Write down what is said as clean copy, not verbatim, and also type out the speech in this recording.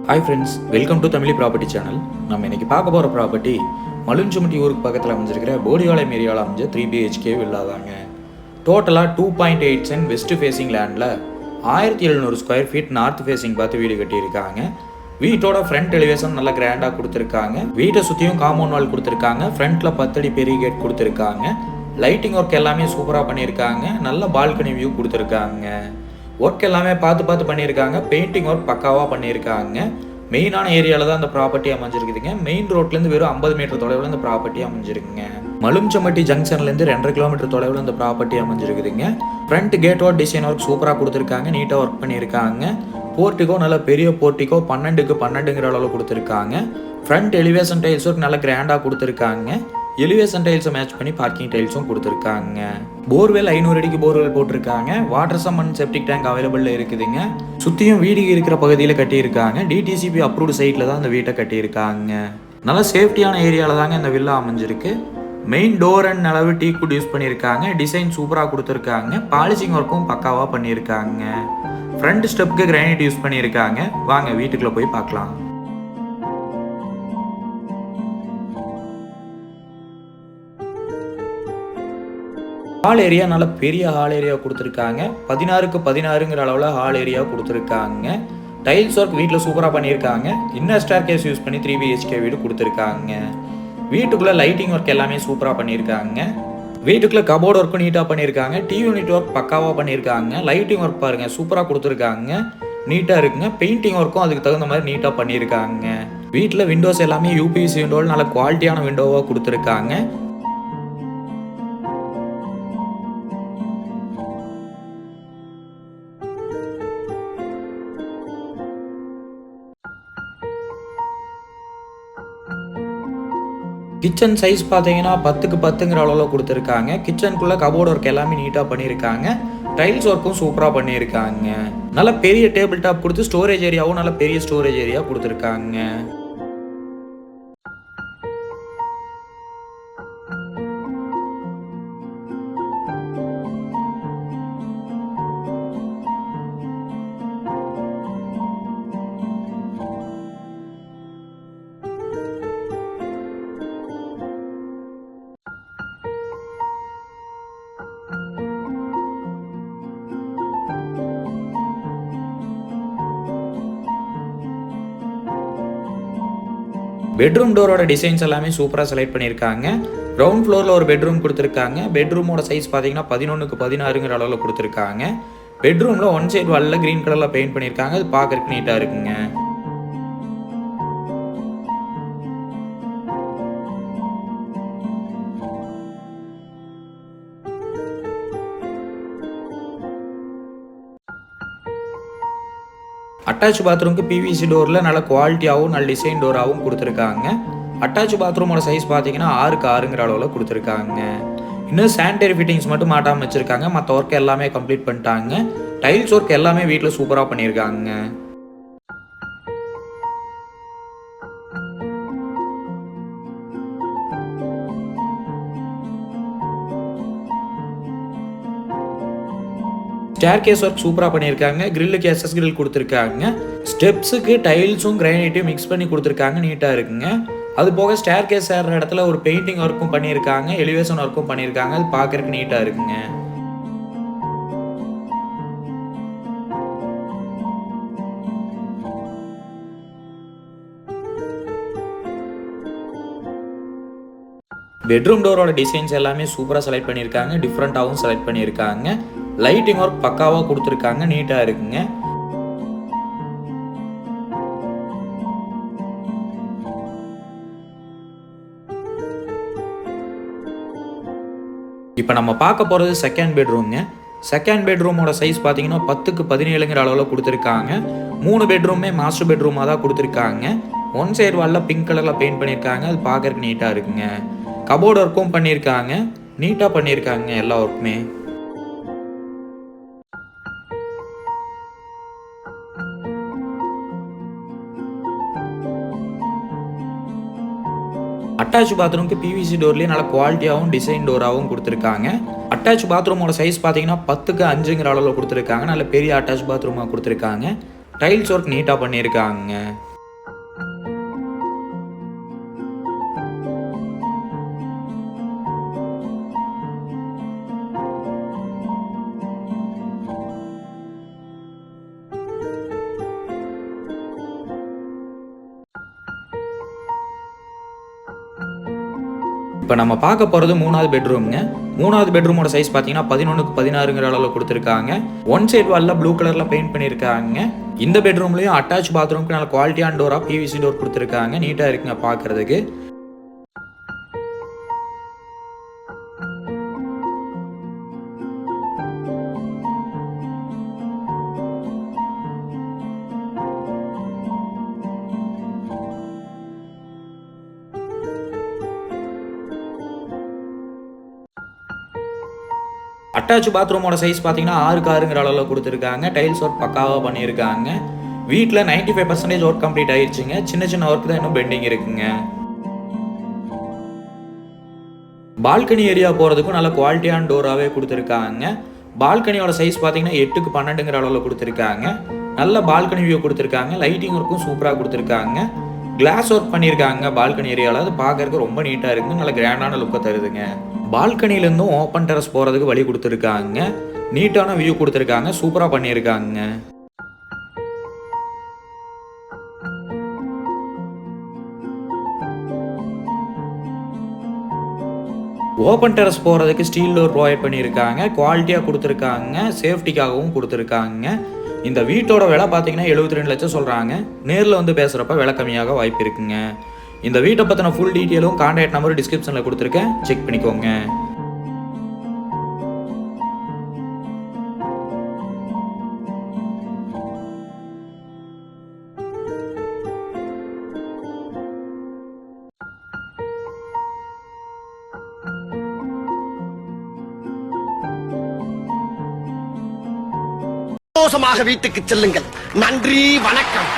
Hi friends, welcome to Tamil property channel. நம்ம இன்னைக்கு பார்க்க போகிற ப்ராப்பர்ட்டி மலுஞ்சுமட்டி ஊருக்கு பக்கத்தில் அமைஞ்சிருக்கிற போடிவாளை ஏரியாவில் அமைஞ்ச 3BHK வில்லாதாங்க. டோட்டலாக 2.8 சென்ட் வெஸ்ட் ஃபேஸிங் லேண்டில் 1700 ஸ்கொயர் ஃபீட் நார்த் ஃபேஸிங் பார்த்து வீடு கட்டியிருக்காங்க. வீட்டோட ஃப்ரண்ட் எலிவேஷன் நல்லா கிராண்டாக கொடுத்துருக்காங்க. வீட்டை சுற்றியும் காம்பவுண்ட் வால் கொடுத்துருக்காங்க. ஃப்ரண்ட்டில் 10 அடி பெரிய கேட் கொடுத்துருக்காங்க. லைட்டிங் ஒர்க் எல்லாமே சூப்பராக பண்ணியிருக்காங்க. நல்ல பால்கனி வியூ கொடுத்துருக்காங்க. ஒர்க் எல்லாமே பார்த்து பண்ணியிருக்காங்க. பெயிண்டிங் ஒர்க் பக்காவாக பண்ணியிருக்காங்க. மெயினான ஏரியாவில் தான் அந்த ப்ராப்பர்ட்டி அமைஞ்சிருக்குதுங்க. மெயின் ரோட்லேருந்து வெறும் 50 மீட்டர் தொலைவில் இந்த ப்ராப்பர்ட்டி அமைஞ்சிருக்குங்க. மலுஞ்சம்பட்டி ஜங்ஷன்லேருந்து 2.5 கிலோமீட்டர் தொலைவில் இந்த ப்ராப்பர்ட்டி அமைஞ்சிருக்குதுங்க. ஃப்ரண்ட் கேட்டோட டிசைன் ஒர்க் சூப்பராக கொடுத்துருக்காங்க. நீட்டாக ஒர்க் பண்ணியிருக்காங்க. போர்ட்டிகோ நல்ல பெரிய போர்ட்டிகோ 12க்கு 12ங்கிற அளவில் கொடுத்துருக்காங்க. ஃப்ரண்ட் எலிவேஷன் டைல்ஸ் ஒர்க் நல்லா கிராண்டாக கொடுத்துருக்காங்க. எலிவேஷன் டைல்ஸை மேட்ச் பண்ணி பார்க்கிங் டைல்ஸும் கொடுத்துருக்காங்க. போர்வெல் 500 அடிக்கு போர்வெல் போட்டிருக்காங்க. Water sump and septic tank available இருக்குதுங்க. சுற்றியும் வீடு இருக்கிற பகுதியில் கட்டியிருக்காங்க. டிடிசிபி அப்ரூவ்டு சைட்டில் தான் இந்த வீட்டை கட்டியிருக்காங்க. நல்லா சேஃப்டியான ஏரியாவில் தாங்க இந்த வில்லா அமைஞ்சிருக்கு. மெயின் டோர் அண்ட் அளவு டீ குட் யூஸ் பண்ணியிருக்காங்க. டிசைன் சூப்பராக கொடுத்துருக்காங்க. பாலிசிங் ஒர்க்கும் பக்காவாக பண்ணியிருக்காங்க. ஃப்ரண்ட் ஸ்டெப்புக்கு கிரானைட் யூஸ் பண்ணியிருக்காங்க. வாங்க வீட்டுக்குள்ளே போய் பார்க்கலாம். ஹால் ஏரியா நல்ல பெரிய ஹால் ஏரியா கொடுத்துருக்காங்க. 16க்கு 16ங்கிற அளவில் ஹால் ஏரியா கொடுத்துருக்காங்க. டைல்ஸ் ஒர்க் வீட்டில் சூப்பராக பண்ணியிருக்காங்க. இன்னர் ஸ்டார் கேஸ் யூஸ் பண்ணி 3BHK வீடு கொடுத்துருக்காங்க. வீட்டுக்குள்ளே லைட்டிங் ஒர்க் எல்லாமே சூப்பராக பண்ணியிருக்காங்க. வீட்டுக்குள்ளே கபோர்ட் ஒர்க்கும் நீட்டாக பண்ணியிருக்காங்க. டிவி யூனிட் ஒர்க் பக்காவாக பண்ணியிருக்காங்க. லைட்டிங் ஒர்க் பாருங்கள் சூப்பராக கொடுத்துருக்காங்க. நீட்டாக இருக்குங்க. பெயிண்டிங் ஒர்க்கும் அதுக்கு தகுந்த மாதிரி நீட்டாக பண்ணியிருக்காங்க. வீட்டில் விண்டோஸ் எல்லாமே UPVC விண்டோவில் நல்ல குவாலிட்டியான விண்டோவாக கொடுத்துருக்காங்க. கிச்சன் சைஸ் பார்த்தீங்கன்னா 10க்கு 10ங்கிற அளவில் கொடுத்துருக்காங்க. கிச்சனுக்குள்ளே கபோர்ட் ஒர்க் எல்லாமே நீட்டாக பண்ணியிருக்காங்க. டைல்ஸ் ஒர்க்கும் சூப்பராக பண்ணியிருக்காங்க. நல்ல பெரிய டேபிள் டாப் கொடுத்து ஸ்டோரேஜ் ஏரியாவும் நல்ல பெரிய ஸ்டோரேஜ் ஏரியா கொடுத்துருக்காங்க. பெட்ரூம் டோரோட டிசைன்ஸ் எல்லாமே சூப்பராக செலக்ட் பண்ணியிருக்காங்க. கிரவுண்ட் ஃப்ளோரில் ஒரு பெட்ரூம் கொடுத்துருக்காங்க. பெட்ரூமோட சைஸ் பார்த்தீங்கன்னா 11க்கு 16ங்கிற அளவில் கொடுத்துருக்காங்க. பெட்ரூமில் ஒன் சைடு வாலில் க்ரீன் கலரில் பெயிண்ட் பண்ணியிருக்காங்க. அது பார்க்கறதுக்கு நீட்டாக இருக்குங்க. அட்டாச் பாத்ரூமுக்கு PVC டோரில் நல்ல குவாலிட்டியாகவும் நல்ல டிசைன் டோராகவும் கொடுத்துருக்காங்க. அட்டாச் பாத்ரூமோட சைஸ் பார்த்தீங்கன்னா 6க்கு 6ங்கிற அளவில் கொடுத்துருக்காங்க. இன்னும் சானிடரி ஃபிட்டிங்ஸ் மட்டும் மாட்டாமல் வச்சுருக்காங்க. மற்ற ஒர்க் எல்லாமே கம்ப்ளீட் பண்ணிட்டாங்க. டைல்ஸ் ஒர்க் எல்லாமே வீட்டில் சூப்பராக பண்ணியிருக்காங்க. ஸ்டேர் கேஸ் ஒர்க் சூப்பராக பண்ணியிருக்காங்க. கிரில்லுக்கு SS கிரில் கொடுத்துருக்காங்க. ஸ்டெப்ஸுக்கு டைல்ஸும் கிரைனைட்டையும் மிக்ஸ் பண்ணி கொடுத்துருக்காங்க. நீட்டாக இருக்குங்க. அது போக ஸ்டேர் கேஸ் ஏறுற இடத்துல ஒரு பெயிண்டிங் ஒர்க்கும் பண்ணியிருக்காங்க. எலிவேஷன் ஒர்க்கும் பண்ணியிருக்காங்க. அது பார்க்கறதுக்கு நீட்டாக இருக்குங்க. பெட்ரூம் டோரோட டிசைன்ஸ் எல்லாமே சூப்பராக செலக்ட் பண்ணியிருக்காங்க. டிஃப்ரெண்ட்டாகவும் செலக்ட் பண்ணியிருக்காங்க. லைட்டிங் ஒர்க் பக்காவாக கொடுத்துருக்காங்க. நீட்டாக இருக்குங்க. இப்போ நம்ம பார்க்க போகிறது செகண்ட் பெட்ரூம்ங்க. செகண்ட் பெட்ரூமோட சைஸ் பார்த்தீங்கன்னா 10க்கு 17ங்கிற அளவில் கொடுத்துருக்காங்க. 3 பெட்ரூமே மாஸ்டர் பெட்ரூமாக தான் கொடுத்துருக்காங்க. ஒன் சைடு வாலில் பிங்க் கலரில் பெயிண்ட் பண்ணியிருக்காங்க. அது பார்க்கறதுக்கு நீட்டாக இருக்குங்க. கபோர்ட் ஒர்க்கும் பண்ணியிருக்காங்க. நீட்டாக பண்ணியிருக்காங்க எல்லா ஒர்க்குமே. அட்டாச் பாத்ரூமுக்கு PVC டோர்லேயே நல்ல குவாலிட்டியாகவும் டிசைன் டோராகவும் கொடுத்துருக்காங்க. அட்டாச் பாத்ரூமோட சைஸ் பார்த்தீங்கன்னா 10க்கு 5ங்கிற அளவில் கொடுத்துருக்காங்க. நல்ல பெரிய அட்டாச் பாத்ரூமாக கொடுத்துருக்காங்க. டைல்ஸ் ஒர்க் நீட்டாக பண்ணியிருக்காங்க. இப்போ நம்ம பார்க்க போகிறது 3வது பெட்ரூம்ங்க. 3வது பெட்ரூமோட சைஸ் பார்த்தீங்கன்னா 11க்கு 16ங்கிற அளவில் கொடுத்துருக்காங்க. ஒன் சைடு வாலில் ப்ளூ கலரில் பெயிண்ட் பண்ணியிருக்காங்க. இந்த பெட்ரூம்லையும் அட்டாச் பாத்ரூம்க்கு நல்ல குவாலிட்டியான டோராக பிவிசி டோர் கொடுத்துருக்காங்க. நீட்டாக இருக்குங்க பார்க்குறதுக்கு. அட்டாச் பாத்ரூமோட சைஸ் பார்த்தீங்கன்னா 6க்கு 6ங்கிற அளவில் கொடுத்துருக்காங்க. டைல்ஸ் ஒர்க் பக்காவாக பண்ணியிருக்காங்க. வீட்டில் 95% ஒர்க் கம்ப்ளீட் ஆயிடுச்சுங்க. சின்ன சின்ன ஒர்க் தான் இன்னும் பெண்டிங் இருக்குங்க. பால்கனி ஏரியா போகிறதுக்கும் நல்ல குவாலிட்டியான டோராகவே கொடுத்துருக்காங்க. பால்கனியோட சைஸ் பார்த்தீங்கன்னா 8க்கு 12ங்கிற அளவில் கொடுத்துருக்காங்க. நல்ல பால்கனி வியூ கொடுத்துருக்காங்க. லைட்டிங் ஒர்க்கும் சூப்பராக கொடுத்துருக்காங்க. கிளாஸ் ஒர்க் பண்ணியிருக்காங்க பால்கனி ஏரியாவில். அது பார்க்கறதுக்கு ரொம்ப நீட்டாக இருக்குங்க. நல்ல கிராண்டான லுக்கை தருதுங்க. பால்கனிலேருந்தும் ஓப்பன் டெரஸ் போகிறதுக்கு வழி கொடுத்துருக்காங்க. நீட்டான வியூ கொடுத்துருக்காங்க. சூப்பராக பண்ணியிருக்காங்க. ஓப்பன் டெரஸ் போகிறதுக்கு ஸ்டீல் டோர் ப்ரொவைட் பண்ணியிருக்காங்க. குவாலிட்டியாக கொடுத்துருக்காங்க. சேஃப்டிக்காகவும் கொடுத்துருக்காங்க. இந்த வீட்டோட விலை பார்த்தீங்கன்னா 72 லட்சம் சொல்கிறாங்க. நேரில் வந்து பேசுகிறப்ப விலை கம்மியாக வாய்ப்பு இருக்குங்க. இந்த வீட்டை பற்றின ஃபுல் டீட்டெயிலும் கான்டாக்ட் நம்பர் டிஸ்கிரிப்ஷனில் கொடுத்துருக்கேன். செக் பண்ணிக்கோங்க. சந்தோஷமாக வீட்டுக்கு செல்லுங்கள். நன்றி, வணக்கம்.